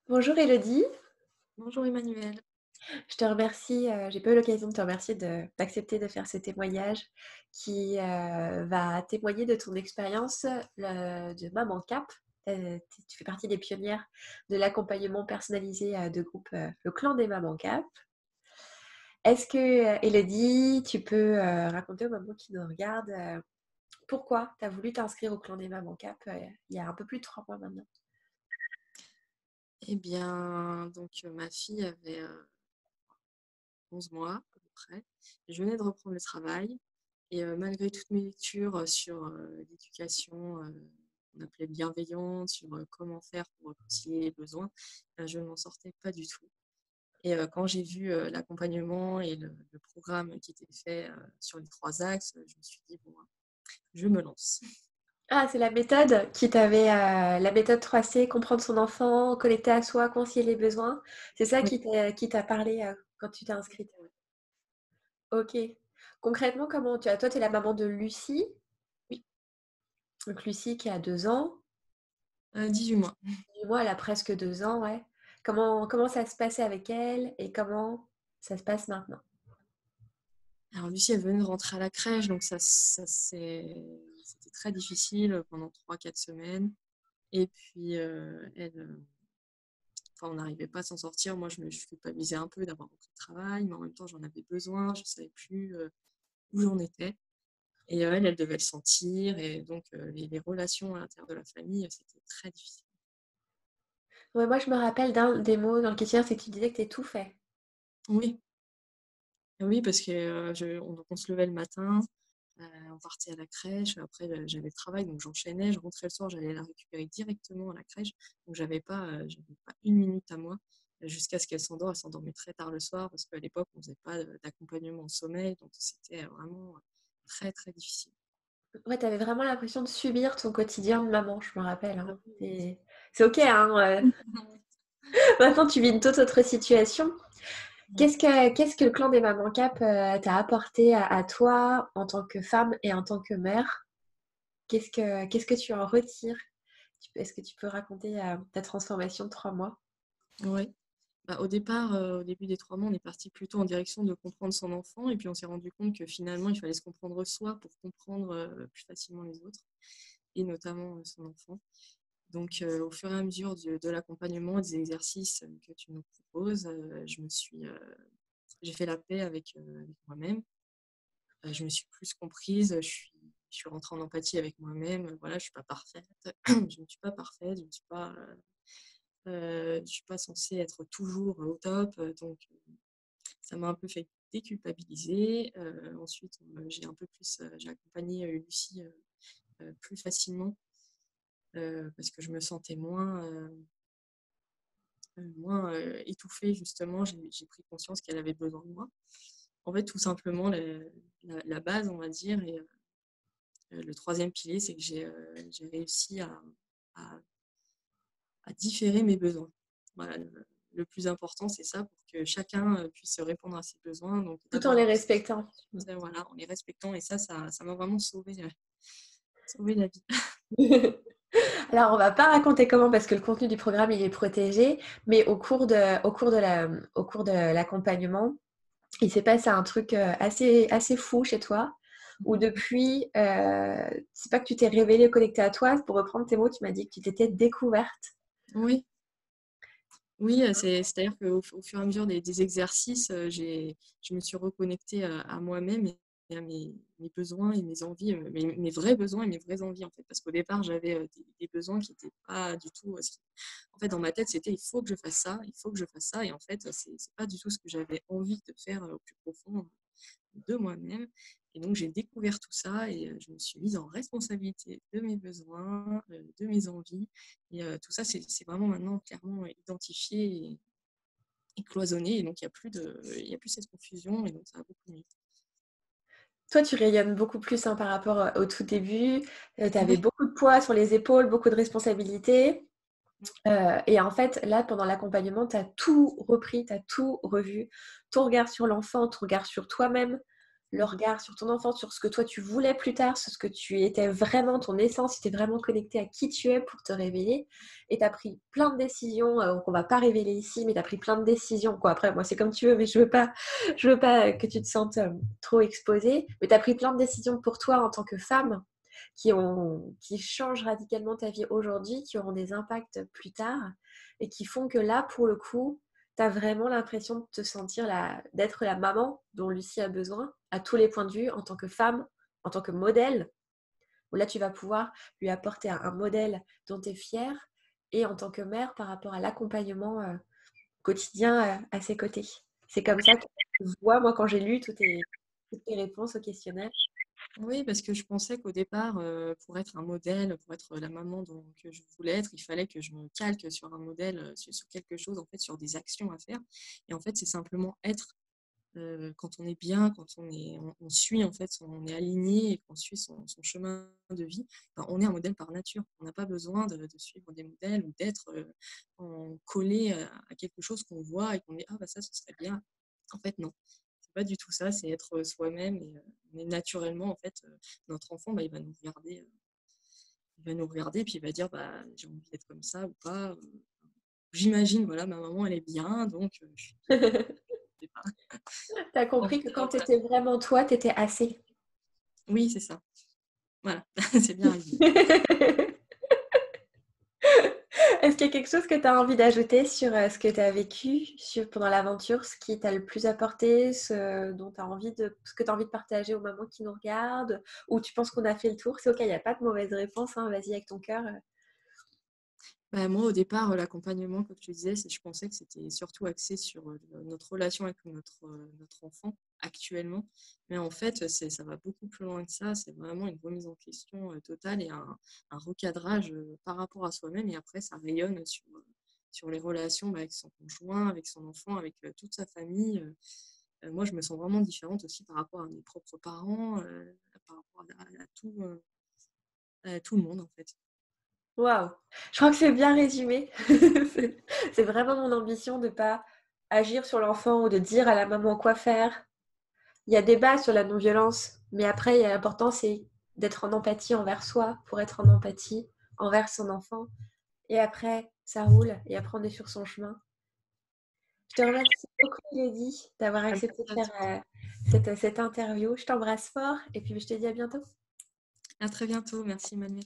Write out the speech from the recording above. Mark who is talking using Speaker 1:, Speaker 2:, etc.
Speaker 1: Bonjour Elodie,
Speaker 2: Bonjour Emmanuel.
Speaker 1: je te remercie, j'ai pas eu l'occasion de te remercier d'accepter de faire ce témoignage qui, va témoigner de ton expérience, de Maman Cap. Tu fais partie des pionnières de l'accompagnement personnalisé, de groupe, le clan des Mamans Cap. Est-ce que, Elodie, tu peux, raconter aux mamans qui nous regardent, pourquoi tu as voulu t'inscrire au clan des Mamans Cap, il y a un peu plus de 3 mois maintenant?
Speaker 2: Eh bien, ma fille avait, 11 mois à peu près. Je venais de reprendre le travail et malgré toutes mes lectures, sur, l'éducation, qu'on appelait bienveillante, sur, comment faire pour concilier les besoins, je ne m'en sortais pas du tout et quand j'ai vu, l'accompagnement et le programme qui était fait, sur les 3 axes, je me suis dit: «Bon, je me lance».
Speaker 1: Ah, c'est la méthode qui t'avait, la méthode 3C, comprendre son enfant, connecter à soi, concilier les besoins. C'est ça
Speaker 2: Oui,
Speaker 1: qui t'a parlé, quand tu t'es
Speaker 2: tout à
Speaker 1: inscrite?
Speaker 2: fait, ouais.
Speaker 1: OK. Concrètement, comment toi, tu es la maman de Lucie,
Speaker 2: Oui,
Speaker 1: donc Lucie qui a 2 ans.
Speaker 2: 18 mois.
Speaker 1: Et moi, elle a presque 2 ans, ouais. Comment ça se passait avec elle et comment ça se passe maintenant?
Speaker 2: Alors Lucie, elle venait de rentrer à la crèche, donc c'était très difficile, pendant 3 4 semaines et puis, enfin, on n'arrivait pas à s'en sortir. Moi, je culpabilisais un peu d'avoir beaucoup de travail, mais en même temps, j'en avais besoin. Je ne savais plus, où j'en étais et elle devait le sentir et donc les relations à l'intérieur de la famille, c'était très difficile.
Speaker 1: Ouais, moi, je me rappelle d'un des mots dans le questionnaire, c'est que tu disais que tu étouffais.
Speaker 2: Oui, oui, parce que, on se levait le matin. On partait à la crèche, après, j'avais le travail, donc j'enchaînais, je rentrais le soir, j'allais la récupérer directement à la crèche, donc j'avais pas 1 minute à moi, jusqu'à ce qu'elle s'endort. Elle s'endormait très tard le soir parce qu'à l'époque, on faisait pas, d'accompagnement au sommeil, donc c'était, vraiment, très, très difficile.
Speaker 1: Ouais, tu avais vraiment l'impression de subir ton quotidien de maman, je me rappelle,
Speaker 2: Ah
Speaker 1: hein.
Speaker 2: oui,
Speaker 1: C'est OK, hein, maintenant tu vis une toute autre situation. Qu'est-ce que le clan des Mamans Cap, t'a apporté à toi en tant que femme et en tant que mère? Qu'est-ce que tu en retires? Est-ce que tu peux raconter, ta transformation de 3 mois?
Speaker 2: ouais. Bah, au départ, au début des 3 mois, on est parti plutôt en direction de comprendre son enfant et puis on s'est rendu compte que finalement, il fallait se comprendre soi pour comprendre, plus facilement les autres et notamment, son enfant. Donc, au fur et à mesure de l'accompagnement, des exercices, que tu nous proposes, j'ai fait la paix avec moi-même. Je me suis plus comprise, je suis rentrée en empathie avec moi-même, voilà, je suis pas parfaite, je ne suis pas parfaite, je suis pas censée être toujours au top, ça m'a un peu fait déculpabiliser. Ensuite, j'ai accompagné, Lucie, plus facilement, parce que je me sentais moins, étouffée justement. J'ai pris conscience qu'elle avait besoin de moi. En fait, tout simplement, la base, on va dire et le 3e pilier, c'est que j'ai réussi à à différer mes besoins. Voilà, le plus important, c'est ça pour que chacun, puisse répondre à ses besoins, donc
Speaker 1: Tout en les
Speaker 2: d'avoir,
Speaker 1: respectant. Mmh.
Speaker 2: voilà, en les respectant et ça m'a vraiment sauvé la vie.
Speaker 1: Alors, on va pas raconter comment parce que le contenu du programme, il est protégé, mais au cours de l'accompagnement, il s'est passé un truc, assez fou chez toi, où depuis, c'est pas que tu t'es révélée, connectée à toi, pour reprendre tes mots, tu m'as dit que tu t'étais découverte.
Speaker 2: Oui. Oui, c'est-à-dire qu'au fur et à mesure des exercices, je me suis reconnectée à moi-même et à mes besoins et mes envies, mes vrais besoins et mes vraies envies, en fait. Parce qu'au départ, j'avais, des besoins qui étaient pas du tout, ce qui en fait, dans ma tête, c'était: «Il faut que je fasse ça, il faut que je fasse ça» et en fait, c'est pas du tout ce que j'avais envie de faire, au plus profond de moi-même et donc j'ai découvert tout ça et je me suis mise en responsabilité de mes besoins, de mes envies et tout ça, c'est vraiment maintenant clairement identifié et cloisonné et donc il y a plus cette confusion et donc ça va beaucoup mieux.
Speaker 1: Toi, tu rayonnes beaucoup plus, hein, par rapport, au tout début. Tu avais
Speaker 2: Ouais,
Speaker 1: beaucoup de poids sur les épaules, beaucoup de responsabilités, et en fait, là, pendant l'accompagnement, tu as tout repris, tu as tout revu. Ton regard sur l'enfant, ton regard sur toi-même, le
Speaker 2: Mmh.
Speaker 1: regard sur ton enfant, sur ce que toi tu voulais plus tard, sur ce que tu étais vraiment, ton essence, tu étais vraiment connecté à qui tu es pour te révéler et tu as pris plein de décisions, qu'on va pas révéler ici, mais tu as pris plein de décisions, quoi. Après moi c'est comme tu veux, mais je veux pas que tu te sentes, trop exposée, mais tu as pris plein de décisions pour toi en tant que femme qui changent radicalement ta vie aujourd'hui, qui auront des impacts plus tard et qui font que là, pour le coup, tu as vraiment l'impression de te sentir d'être la maman dont Lucie a besoin à tous les points de vue, en tant que femme, en tant que modèle, où là, tu vas pouvoir lui apporter un modèle dont tu es fière et en tant que mère par rapport à l'accompagnement quotidien à ses côtés. C'est comme ça que je vois, moi, quand j'ai lu toutes tes réponses au questionnaire.
Speaker 2: Oui, parce que je pensais qu'au départ, pour être un modèle, pour être la maman que je voulais être, il fallait que je me calque sur un modèle, sur quelque chose, en fait, sur des actions à faire et en fait, c'est simplement être, quand on est bien, quand on suit, en fait, on est aligné et qu'on suit son chemin de vie, ben, on est un modèle par nature. On n'a pas besoin de suivre des modèles ou d'être, collé à quelque chose qu'on voit et qu'on dit: «Ah bah ça, ce serait bien». En fait, non. C'est pas du tout ça, c'est être, soi-même et mais naturellement, en fait, notre enfant, bah, il va nous regarder puis il va dire: «Bah, j'ai envie d'être comme ça ou pas», j'imagine, voilà, ma maman, elle est bien donc je sais pas.
Speaker 1: Tu as
Speaker 2: En
Speaker 1: compris que
Speaker 2: fait,
Speaker 1: quand tu
Speaker 2: voilà.
Speaker 1: étais vraiment toi, tu étais assez.
Speaker 2: Oui, c'est ça. Voilà, c'est bien résumé.
Speaker 1: Est-ce qu'il y a quelque chose que tu as envie d'ajouter sur, ce que tu as vécu pendant l'aventure, ce qui t'a le plus apporté, ce que tu as envie de partager aux mamans qui nous regardent? Ou tu penses qu'on a fait le tour? C'est OK, il y a pas de mauvaise réponse, hein, vas-y avec ton cœur.
Speaker 2: Bah, moi, au départ, l'accompagnement, comme je te disais, je pensais que c'était surtout axé sur, notre relation avec notre enfant actuellement. Mais en fait, ça va beaucoup plus loin que ça. C'est vraiment une remise en question, totale et un recadrage, par rapport à soi-même et après ça rayonne sur les relations, bah, avec son conjoint, avec son enfant, avec, toute sa famille. Moi, je me sens vraiment différente aussi par rapport à mes propres parents, par rapport à tout le monde, en fait.
Speaker 1: Waouh! Je crois que c'est bien résumé. C'est c'est vraiment mon ambition de pas agir sur l'enfant ou de dire à la maman quoi faire. Il y a débat sur la non-violence, mais après, l'important, c'est d'être en empathie envers soi pour être en empathie envers son enfant. Et après, ça roule. Et après, on est sur son chemin. Je te remercie beaucoup, Elodie, d'avoir
Speaker 2: Ah,
Speaker 1: accepté de
Speaker 2: merci à
Speaker 1: faire
Speaker 2: toi.
Speaker 1: cette interview. Je t'embrasse fort et puis je te dis à bientôt.
Speaker 2: À très bientôt. Merci, Manuel.